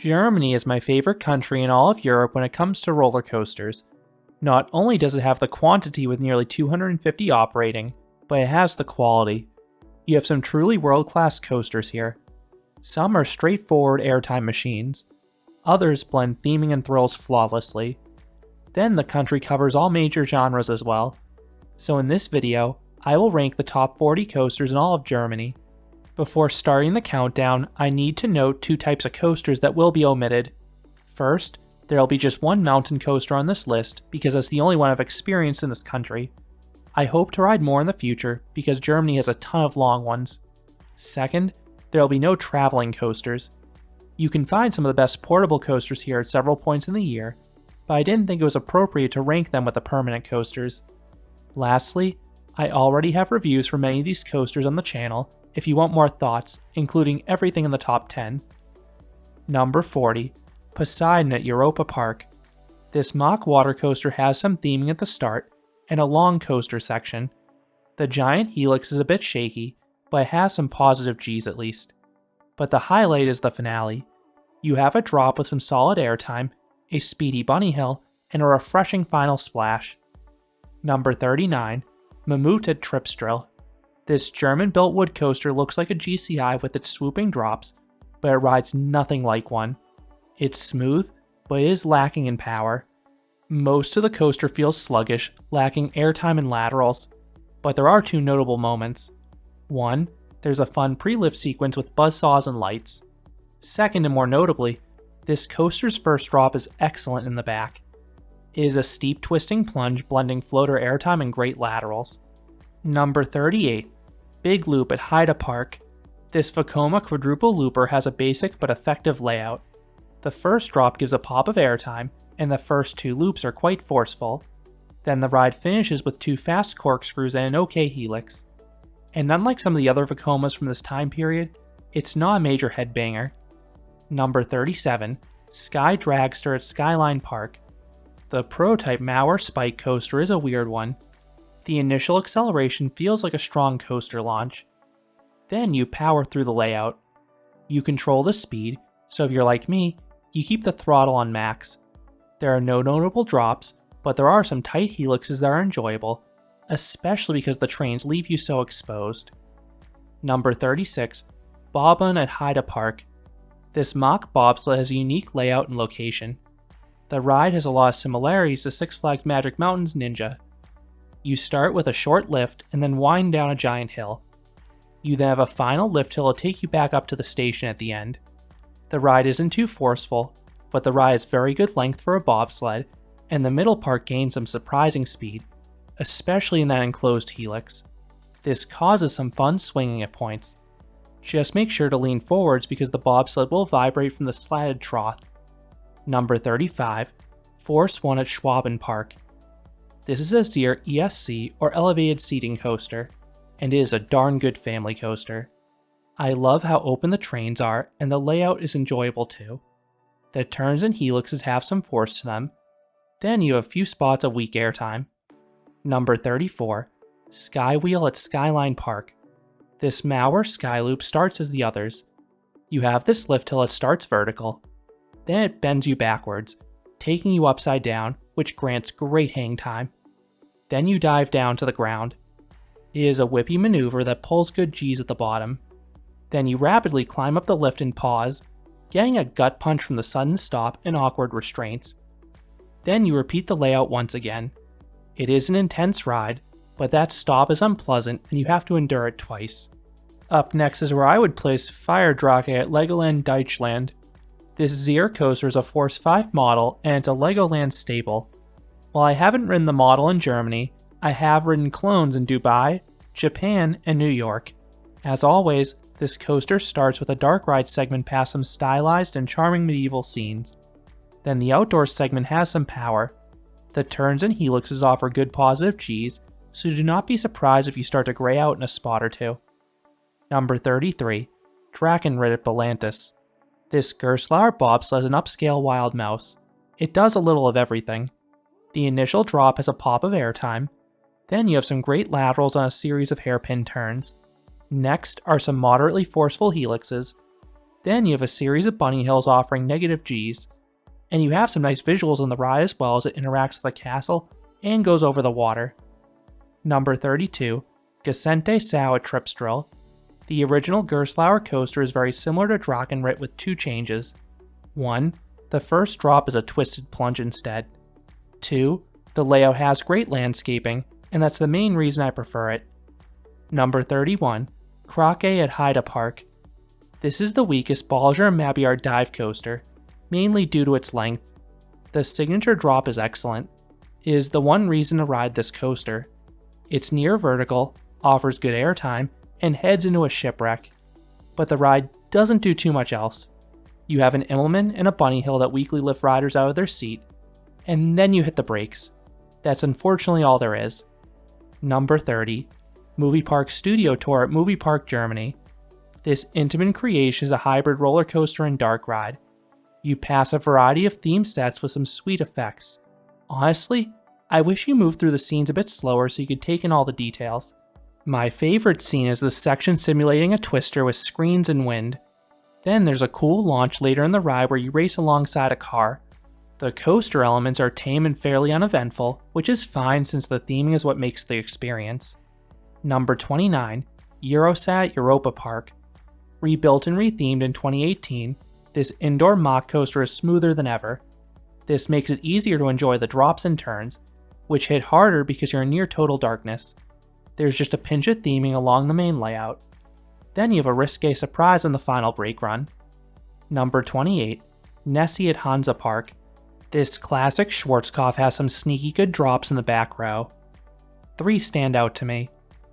Germany is my favorite country in all of Europe when it comes to roller coasters. Not only does it have the quantity with nearly 250 operating, but it has the quality. You have some truly world-class coasters here. Some are straightforward airtime machines. Others blend theming and thrills flawlessly. Then the country covers all major genres as well. So in this video, I will rank the top 40 coasters in all of Germany. Before starting the countdown, I need to note two types of coasters that will be omitted. First, there will be just one mountain coaster on this list because that's the only one I've experienced in this country. I hope to ride more in the future because Germany has a ton of long ones. Second, there will be no traveling coasters. You can find some of the best portable coasters here at several points in the year, but I didn't think it was appropriate to rank them with the permanent coasters. Lastly, I already have reviews for many of these coasters on the channel if you want more thoughts, including everything in the top 10. Number 40. Poseidon at Europa Park. This mock water coaster has some theming at the start and a long coaster section. The giant helix is a bit shaky, but it has some positive G's at least. But the highlight is the finale. You have a drop with some solid airtime, a speedy bunny hill, and a refreshing final splash. Number 39. Mammut at Tripsdrill. This German-built wood coaster looks like a GCI with its swooping drops, but it rides nothing like one. It's smooth, but it is lacking in power. Most of the coaster feels sluggish, lacking airtime and laterals, but there are two notable moments. One, there's a fun pre-lift sequence with buzzsaws and lights. Second, and more notably, this coaster's first drop is excellent in the back. It is a steep twisting plunge blending floater airtime and great laterals. Number 38. Big Loop at Haida Park. This Vekoma quadruple looper has a basic but effective layout. The first drop gives a pop of airtime, and the first two loops are quite forceful. Then the ride finishes with two fast corkscrews and an okay helix. And unlike some of the other Vekomas from this time period, it's not a major headbanger. Number 37. Sky Dragster at Skyline Park. The prototype Mauer Spike coaster is a weird one. The initial acceleration feels like a strong coaster launch. Then you power through the layout. You control the speed, so if you're like me, you keep the throttle on max. There are no notable drops, but there are some tight helixes that are enjoyable, especially because the trains leave you so exposed. Number 36. Bobbahn at Haida Park. This mock bobsled has a unique layout and location. The ride has a lot of similarities to Six Flags Magic Mountain's Ninja. You start with a short lift and then wind down a giant hill. You then have a final lift hill to take you back up to the station at the end. The ride isn't too forceful, but the ride is very good length for a bobsled, and the middle part gains some surprising speed, especially in that enclosed helix. This causes some fun swinging at points. Just make sure to lean forwards because the bobsled will vibrate from the slatted trough. Number 35. Force 1 at Schwaben Park. This is a Zier ESC or elevated seating coaster, and it is a darn good family coaster. I love how open the trains are, and the layout is enjoyable too. The turns and helixes have some force to them. Then you have a few spots of weak airtime. Number 34. Skywheel at Skyline Park. This Mauer Skyloop starts as the others. You have this lift hill that starts vertical. Then it bends you backwards, taking you upside down, which grants great hang time. Then you dive down to the ground. It is a whippy maneuver that pulls good G's at the bottom. Then you rapidly climb up the lift and pause, getting a gut punch from the sudden stop and awkward restraints. Then you repeat the layout once again. It is an intense ride, but that stop is unpleasant and you have to endure it twice. Up next is where I would place Feuerdrache at Legoland Deutschland. This Zier coaster is a Force 5 model and it's a Legoland staple. While I haven't ridden the model in Germany, I have ridden clones in Dubai, Japan, and New York. As always, this coaster starts with a dark ride segment past some stylized and charming medieval scenes. Then the outdoor segment has some power. The turns and helixes offer good positive G's, so do not be surprised if you start to gray out in a spot or two. Number 33. Drachenritt at Belantis. This Gerstlauer bobsled is an upscale wild mouse. It does a little of everything. The initial drop has a pop of airtime, then you have some great laterals on a series of hairpin turns. Next are some moderately forceful helixes, Then you have a series of bunny hills offering negative Gs, and you have some nice visuals on the ride as well as it interacts with the castle and goes over the water. Number 32, Gesente Sau at Tripsdrill. The original Gerstlauer coaster is very similar to Drachenritt with two changes. 1. The first drop is a twisted plunge instead. 2. The layout has great landscaping, and that's the main reason I prefer it. Number 31, Krake at Haida Park. This is the weakest Balger and Mabillard dive coaster, mainly due to its length. The signature drop is excellent. It is the one reason to ride this coaster. It's near vertical, offers good airtime, and heads into a shipwreck. But the ride doesn't do too much else. You have an Immelman and a bunny hill that weakly lift riders out of their seat, and then you hit the brakes. That's unfortunately all there is. Number 30, Movie Park Studio Tour at Movie Park Germany. This Intamin creation is a hybrid roller coaster and dark ride. You pass a variety of themed sets with some sweet effects. Honestly, I wish you moved through the scenes a bit slower so you could take in all the details. My favorite scene is the section simulating a twister with screens and wind. Then there's a cool launch later in the ride where you race alongside a car. The coaster elements are tame and fairly uneventful, which is fine since the theming is what makes the experience. Number 29, Eurosat Europa Park. Rebuilt and rethemed in 2018, this indoor mock coaster is smoother than ever. This makes it easier to enjoy the drops and turns, which hit harder because you're in near total darkness. There's just a pinch of theming along the main layout. Then you have a risque surprise in the final brake run. Number 28, Nessie at Hansa Park. This classic Schwarzkopf has some sneaky good drops in the back row. 3 stand out to me.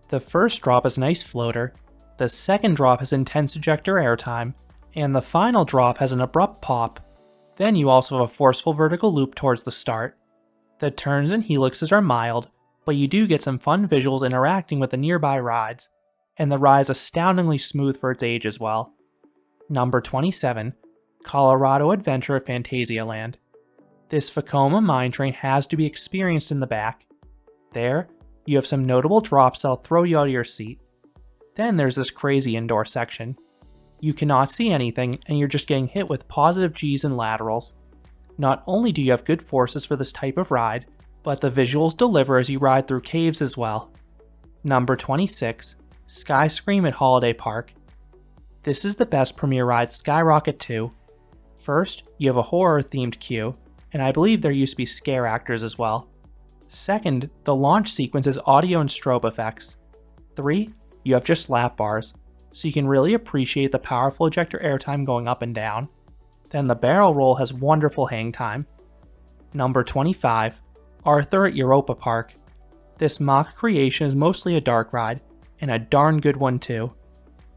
The first drop is a nice floater, the second drop has intense ejector airtime, and the final drop has an abrupt pop. Then you also have a forceful vertical loop towards the start. The turns and helixes are mild, but you do get some fun visuals interacting with the nearby rides, and the ride is astoundingly smooth for its age as well. Number 27, Colorado Adventure at Phantasialand. This Vekoma mine train has to be experienced in the back. There, you have some notable drops that'll throw you out of your seat. Then there's this crazy indoor section. You cannot see anything and you're just getting hit with positive Gs and laterals. Not only do you have good forces for this type of ride, but the visuals deliver as you ride through caves as well. Number 26, Skyscream at Holiday Park. This is the best premiere ride Skyrocket 2. First, you have a horror-themed queue, and I believe there used to be scare actors as well. Second, the launch sequence has audio and strobe effects. 3, you have just lap bars, so you can really appreciate the powerful ejector airtime going up and down. Then the barrel roll has wonderful hang time. Number 25, Arthur at Europa Park. This mock creation is mostly a dark ride, and a darn good one too.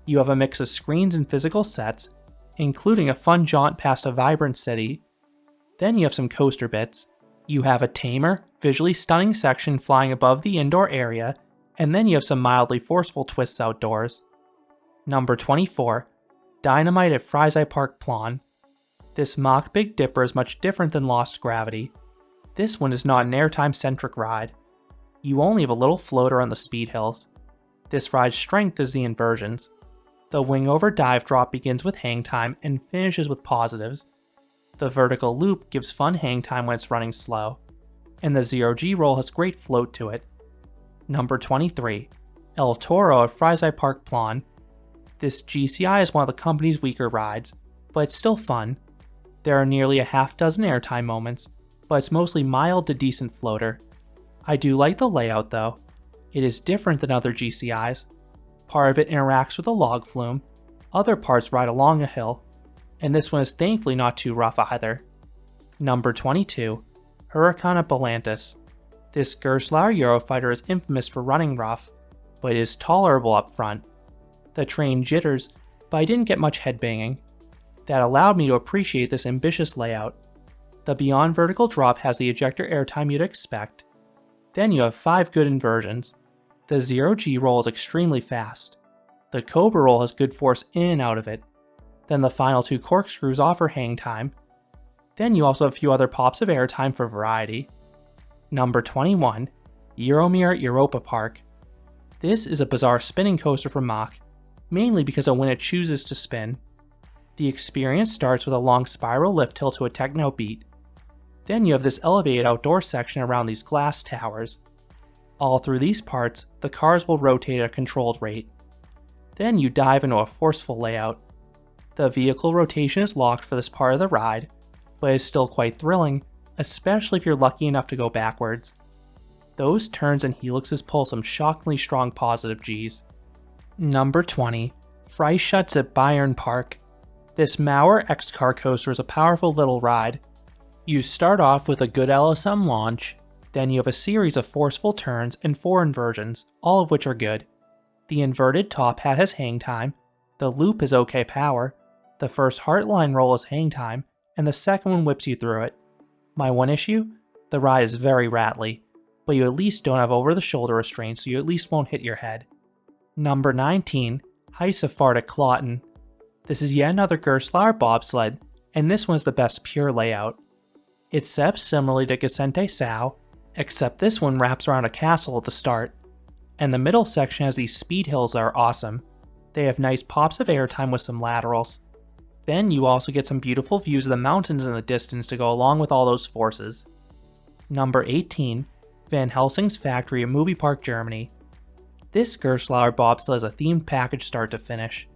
You have a mix of screens and physical sets, including a fun jaunt past a vibrant city. Then you have some coaster bits. You have a tamer, visually stunning section flying above the indoor area, and then you have some mildly forceful twists outdoors. Number 24, Dynamite at Freisei Park Plan. This mock Big Dipper is much different than Lost Gravity. This one is not an airtime-centric ride. You only have a little floater on the speed hills. This ride's strength is the inversions. The wing over dive drop begins with hang time and finishes with positives. The vertical loop gives fun hang time when it's running slow, and the 0G roll has great float to it. Number 23, El Toro at Freisei Park Plan. This GCI is one of the company's weaker rides, but it's still fun. There are nearly a half dozen airtime moments, but it's mostly mild to decent floater. I do like the layout though. It is different than other GCIs. Part of it interacts with a log flume, other parts ride along a hill, and this one is thankfully not too rough either. Number 22, Huracan at Belantis. This Gerstlauer Eurofighter is infamous for running rough, but it is tolerable up front. The train jitters, but I didn't get much headbanging. That allowed me to appreciate this ambitious layout. The beyond vertical drop has the ejector airtime you'd expect. Then you have 5 good inversions. The 0G roll is extremely fast. The Cobra roll has good force in and out of it. Then the final 2 corkscrews offer hang time. Then you also have a few other pops of airtime for variety. Number 21, Euromir at Europa Park. This is a bizarre spinning coaster from Mach, mainly because of when it chooses to spin. The experience starts with a long spiral lift hill to a techno beat. Then you have this elevated outdoor section around these glass towers. All through these parts, the cars will rotate at a controlled rate. Then you dive into a forceful layout. The vehicle rotation is locked for this part of the ride, but it's still quite thrilling, especially if you're lucky enough to go backwards. Those turns and helixes pull some shockingly strong positive Gs. Number 20. Freischutz at Bayern Park. This Mauer X-Car coaster is a powerful little ride. You start off with a good LSM launch, then you have a series of forceful turns and 4 inversions, all of which are good. The inverted top hat has hang time, the loop is OK power, the first heartline roll is hang time, and the second one whips you through it. My one issue? The ride is very rattly, but you at least don't have over-the-shoulder restraints, so you at least won't hit your head. Number 19. Heisefahrt at Kloten. This is yet another Gerstlauer bobsled, and this one's the best pure layout. It's set up similarly to Gesundte Sau, except this one wraps around a castle at the start. And the middle section has these speed hills that are awesome. They have nice pops of airtime with some laterals. Then you also get some beautiful views of the mountains in the distance to go along with all those forces. Number 18. Van Helsing's Factory at Movie Park Germany. This Gerstlauer bobsled is a themed package start to finish.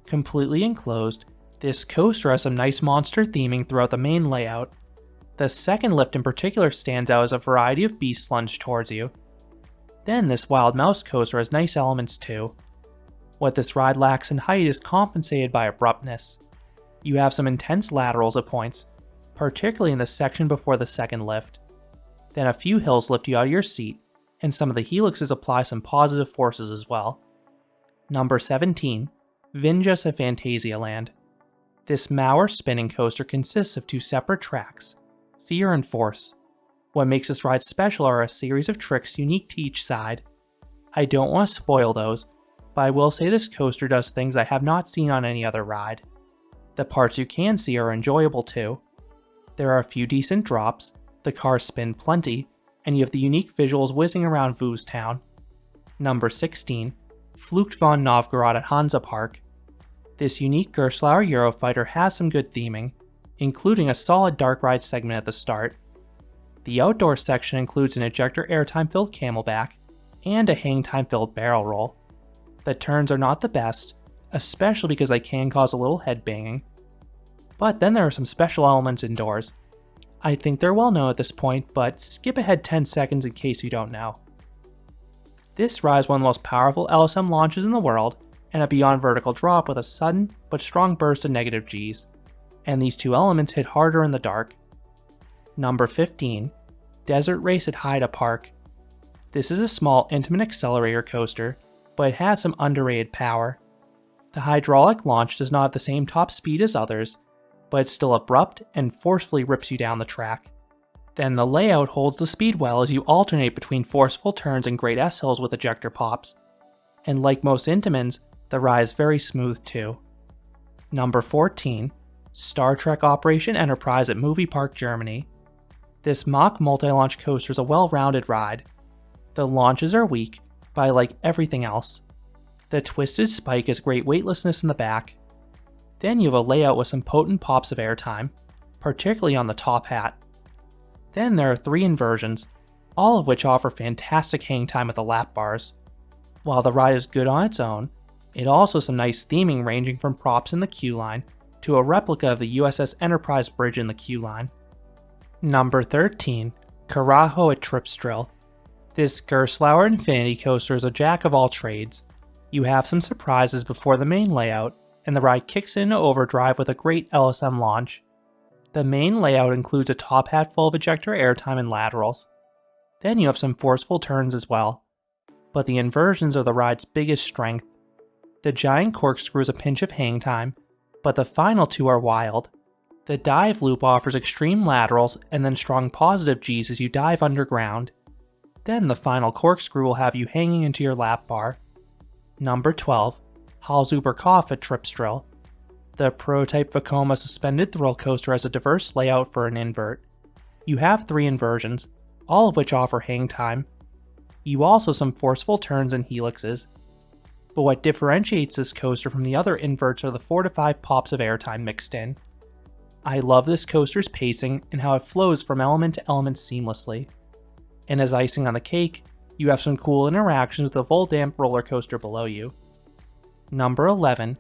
Completely enclosed, this coaster has some nice monster theming throughout the main layout. The second lift in particular stands out as a variety of beasts lunge towards you. Then this Wild Mouse coaster has nice elements too. What this ride lacks in height is compensated by abruptness. You have some intense laterals at points, particularly in the section before the second lift. Then a few hills lift you out of your seat, and some of the helixes apply some positive forces as well. Number 17. Vinjas at Phantasialand. This Mauer spinning coaster consists of 2 separate tracks, Fear and Force. What makes this ride special are a series of tricks unique to each side. I don't want to spoil those, but I will say this coaster does things I have not seen on any other ride. The parts you can see are enjoyable too. There are a few decent drops, the cars spin plenty, and you have the unique visuals whizzing around Voos Town. Number 16. Flucht von Novgorod at Hansa Park. This unique Gerstlauer Eurofighter has some good theming, including a solid dark ride segment at the start. The outdoor section includes an ejector airtime filled camelback and a hang time filled barrel roll. The turns are not the best, especially because they can cause a little head banging. But then there are some special elements indoors. I think they're well known at this point, but skip ahead 10 seconds in case you don't know. This ride is one of the most powerful LSM launches in the world, and a beyond vertical drop with a sudden but strong burst of negative Gs. And these 2 elements hit harder in the dark. Number 15. Desert Race at Haida Park. This is a small, intimate accelerator coaster, but it has some underrated power. The hydraulic launch does not have the same top speed as others, but it's still abrupt and forcefully rips you down the track. Then the layout holds the speed well as you alternate between forceful turns and great S-hills with ejector pops. And like most Intamins, the ride is very smooth too. Number 14. Star Trek Operation Enterprise at Movie Park Germany. This mock multi-launch coaster is a well-rounded ride. The launches are weak, but I like everything else. The twisted spike has great weightlessness in the back. Then you have a layout with some potent pops of airtime, particularly on the top hat. Then there are 3 inversions, all of which offer fantastic hang time at the lap bars. While the ride is good on its own, it also has some nice theming ranging from props in the queue line to a replica of the USS Enterprise bridge in the queue line. Number 13. Carajo at Tripsdrill. This Gerstlauer Infinity Coaster is a jack of all trades. You have some surprises before the main layout, and the ride kicks into overdrive with a great LSM launch. The main layout includes a top hat full of ejector airtime and laterals. Then you have some forceful turns as well. But the inversions are the ride's biggest strength. The giant corkscrew is a pinch of hang time, but the final 2 are wild. The dive loop offers extreme laterals and then strong positive Gs as you dive underground. Then the final corkscrew will have you hanging into your lap bar. Number 12. Hallzuberkopf at Tripsdrill. The prototype Vekoma suspended thrill coaster has a diverse layout for an invert. You have 3 inversions, all of which offer hang time. You also have some forceful turns and helixes. but what differentiates this coaster from the other inverts are the 4 to 5 pops of airtime mixed in. I love this coaster's pacing and how it flows from element to element seamlessly. And as icing on the cake, you have some cool interactions with the Wodan roller coaster below you. Number 11,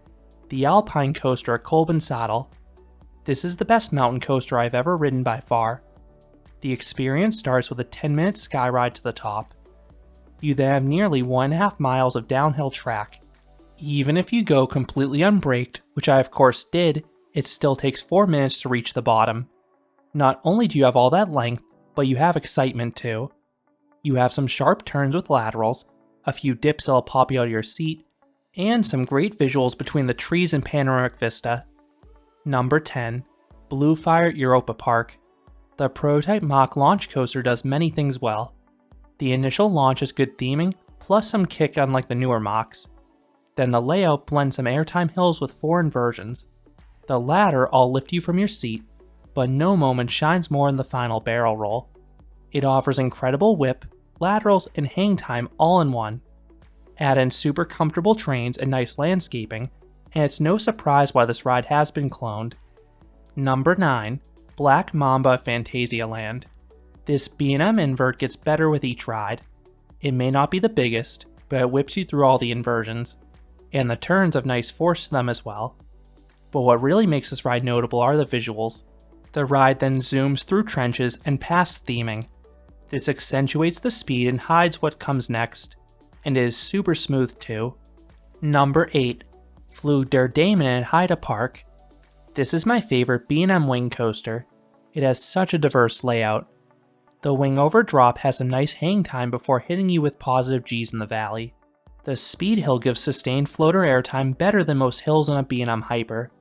the Alpine coaster at Kolben Saddle. This is the best mountain coaster I've ever ridden by far. The experience starts with a 10-minute sky ride to the top. You then have nearly 1.5 miles of downhill track. Even if you go completely unbraked, which I of course did, it still takes 4 minutes to reach the bottom. Not only do you have all that length, but you have excitement too. You have some sharp turns with laterals, a few dips that'll pop you out of your seat, and some great visuals between the trees and panoramic vista. Number 10, Blue Fire at Europa Park. The prototype mock launch coaster does many things well. The initial launch is good theming, plus some kick unlike the newer mocks. Then the layout blends some airtime hills with 4 inversions. The latter all lift you from your seat, but no moment shines more than the final barrel roll. It offers incredible whip, laterals, and hang time all in one. Add in super comfortable trains and nice landscaping, and it's no surprise why this ride has been cloned. Number 9, Black Mamba at Phantasialand. This B&M invert gets better with each ride. It may not be the biggest, but it whips you through all the inversions, and the turns have nice force to them as well. But what really makes this ride notable are the visuals. The ride then zooms through trenches and past theming. This accentuates the speed and hides what comes next, and it is super smooth too. Number 8, Flug der Damen at Heide Park. This is my favorite B&M wing coaster. It has such a diverse layout. The wing over drop has some nice hang time before hitting you with positive G's in the valley. The speed hill gives sustained floater airtime better than most hills in a B&M Hyper.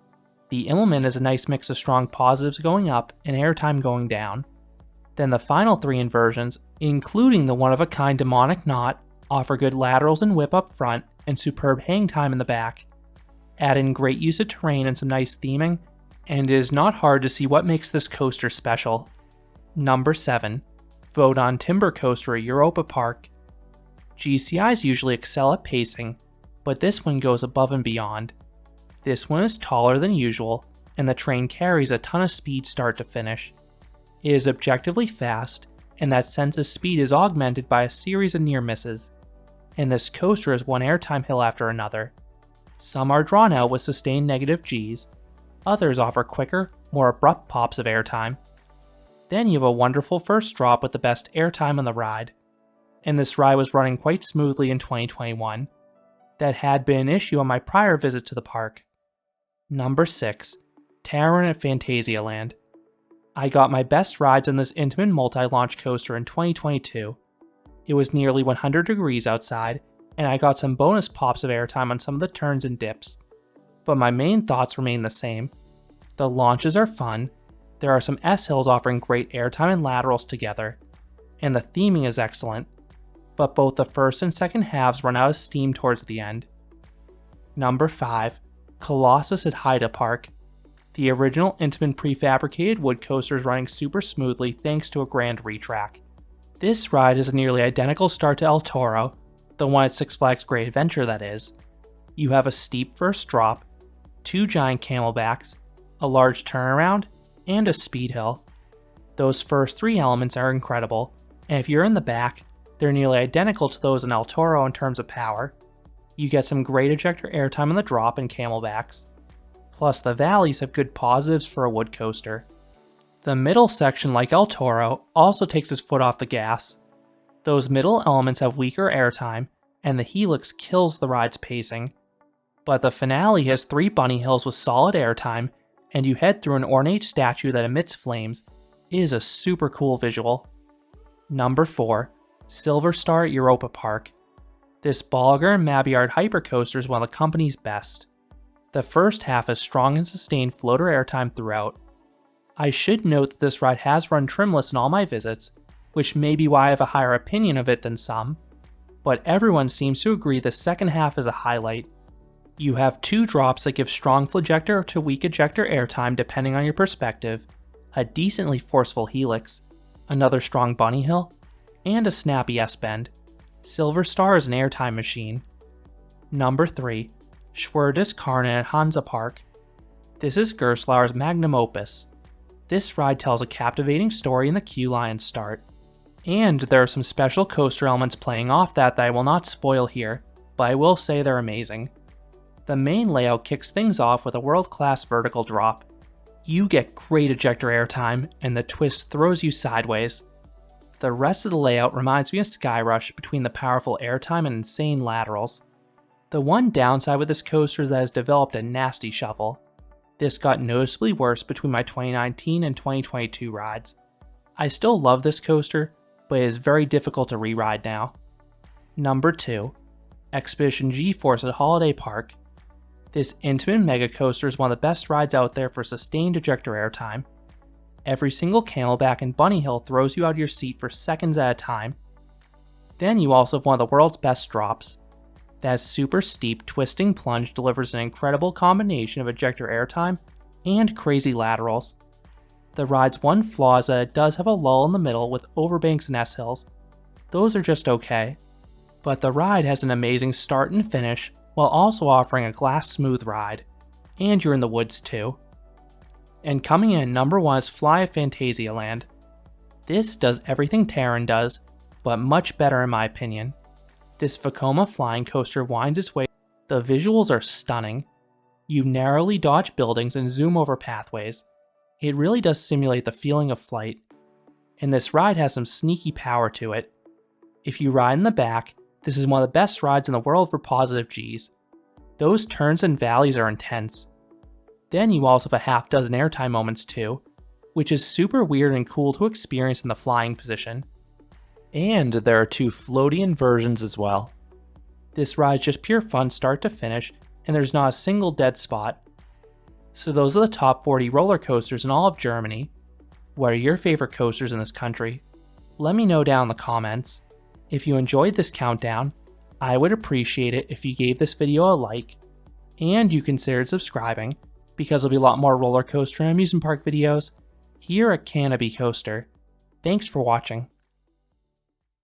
The implement is a nice mix of strong positives going up and airtime going down. Then the final 3 inversions, including the one-of-a-kind demonic knot, offer good laterals and whip up front and superb hang time in the back. Add in great use of terrain and some nice theming, and it is not hard to see what makes this coaster special. Number 7, Wodan Timber Coaster at Europa Park. GCIs usually excel at pacing, but this one goes above and beyond. This one is taller than usual, and the train carries a ton of speed start to finish. It is objectively fast, and that sense of speed is augmented by a series of near misses. And this coaster is one airtime hill after another. Some are drawn out with sustained negative Gs, others offer quicker, more abrupt pops of airtime. Then you have a wonderful first drop with the best airtime on the ride. And this ride was running quite smoothly in 2021. That had been an issue on my prior visit to the park. Number 6, Taron at Phantasialand. I got my best rides on this intimate multi-launch coaster in 2022. It was nearly 100 degrees outside, and I got some bonus pops of airtime on some of the turns and dips. But my main thoughts remain the same. The launches are fun, there are some S-hills offering great airtime and laterals together, and the theming is excellent, but both the first and second halves run out of steam towards the end. Number 5, Colossus at Heide Park. The original Intamin prefabricated wood coaster is running super smoothly thanks to a grand retrack. This ride is a nearly identical start to El Toro, the one at Six Flags Great Adventure that is. You have a steep first drop, 2 giant camelbacks, a large turnaround, and a speed hill. Those first 3 elements are incredible, and if you're in the back, they're nearly identical to those in El Toro in terms of power. You get some great ejector airtime on the drop and camelbacks. Plus the valleys have good positives for a wood coaster. The middle section, like El Toro, also takes its foot off the gas. Those middle elements have weaker airtime, and the helix kills the ride's pacing. But the finale has 3 bunny hills with solid airtime, and you head through an ornate statue that emits flames. It is a super cool visual. Number 4, Silver Star at Europa Park. This Bolliger and Mabiard hypercoaster is one of the company's best. The first half has strong and sustained floater airtime throughout. I should note that this ride has run trimless in all my visits, which may be why I have a higher opinion of it than some, but everyone seems to agree the second half is a highlight. You have 2 drops that give strong flagector to weak ejector airtime depending on your perspective, a decently forceful helix, another strong bunny hill, and a snappy S-bend. Silver Star is an airtime machine. Number 3. Schwerdiskarne at Hansa Park. This is Gerstlauer's magnum opus. This ride tells a captivating story in the queue line start. And there are some special coaster elements playing off that I will not spoil here, but I will say they're amazing. The main layout kicks things off with a world-class vertical drop. You get great ejector airtime, and the twist throws you sideways. The rest of the layout reminds me of Skyrush between the powerful airtime and insane laterals. The one downside with this coaster is that it has developed a nasty shuffle. This got noticeably worse between my 2019 and 2022 rides. I still love this coaster, but it is very difficult to re-ride now. Number 2. Expedition GeForce at Holiday Park. This intimate mega coaster is one of the best rides out there for sustained ejector airtime. Every single camelback and bunny hill throws you out of your seat for seconds at a time. Then you also have one of the world's best drops. That super steep twisting plunge delivers an incredible combination of ejector airtime and crazy laterals. The ride's one flaw is that it does have a lull in the middle with overbanks and S-hills. Those are just okay. But the ride has an amazing start and finish while also offering a glass smooth ride. And you're in the woods too. And coming in at number 1 is F.L.Y. at Phantasialand. This does everything Taron does, but much better in my opinion. This Vekoma flying coaster winds its way. The visuals are stunning. You narrowly dodge buildings and zoom over pathways. It really does simulate the feeling of flight. And this ride has some sneaky power to it. If you ride in the back, this is one of the best rides in the world for positive Gs. Those turns and valleys are intense. Then you also have a half dozen airtime moments too, which is super weird and cool to experience in the flying position. And there are 2 floaty versions as well. This ride's just pure fun start to finish, and there's not a single dead spot. So those are the top 40 roller coasters in all of Germany. What are your favorite coasters in this country? Let me know down in the comments. If you enjoyed this countdown, I would appreciate it if you gave this video a like, and you considered subscribing, because there'll be a lot more roller coaster and amusement park videos here at Canopy Coaster. Thanks for watching.